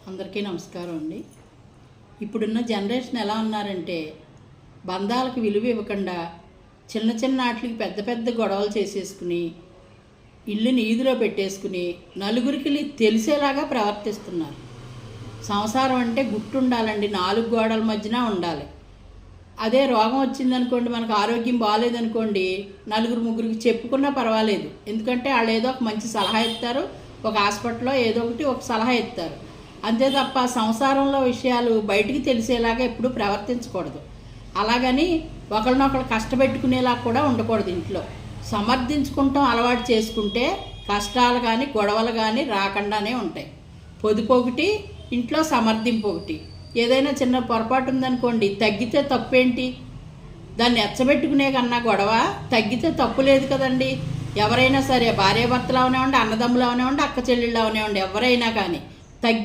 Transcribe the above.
అందరికీ నమస్కారం అండి. ఇప్పుడున్న జనరేషన్ ఎలా ఉన్నారంటే బంధాలకు విలువ ఇవ్వకుండా చిన్న చిన్న వాటికి పెద్ద పెద్ద గొడవలు చేసేసుకుని ఇల్లుని ఈదులో పెట్టేసుకుని నలుగురికి తెలిసేలాగా ప్రవర్తిస్తున్నారు. సంసారం అంటే గుట్టు ఉండాలండి, 4 గోడల మధ్యన ఉండాలి. అదే రోగం వచ్చిందనుకోండి, మనకు ఆరోగ్యం బాగాలేదనుకోండి, నలుగురు ముగ్గురికి చెప్పుకున్నా పర్వాలేదు. ఎందుకంటే వాళ్ళు ఏదో ఒక మంచి సలహా ఇస్తారు, ఒక హాస్పిటల్లో ఏదో ఒకటి ఒక సలహా ఇస్తారు. అంతే తప్ప సంసారంలో విషయాలు బయటికి తెలిసేలాగా ఎప్పుడు ప్రవర్తించకూడదు. అలాగని ఒకరినొకరు కష్టపెట్టుకునేలా కూడా ఉండకూడదు. ఇంట్లో సమర్థించుకుంటాం అలవాటు చేసుకుంటే కష్టాలు కానీ గొడవలు కానీ రాకుండానే ఉంటాయి. పొదుపు ఒకటి, ఇంట్లో సమర్థింపు ఒకటి. ఏదైనా చిన్న పొరపాటు ఉందనుకోండి, తగ్గితే తప్పేంటి? దాన్ని ఎచ్చబెట్టుకునే కన్నా గొడవ తగ్గితే తప్పు లేదు కదండి. ఎవరైనా సరే భార్యాభర్తలు అవనివ్వండి, అన్నదమ్ములు అవనివ్వండి, అక్క చెల్లెళ్ళు అవనివ్వండి, ఎవరైనా కానీ తగ్గి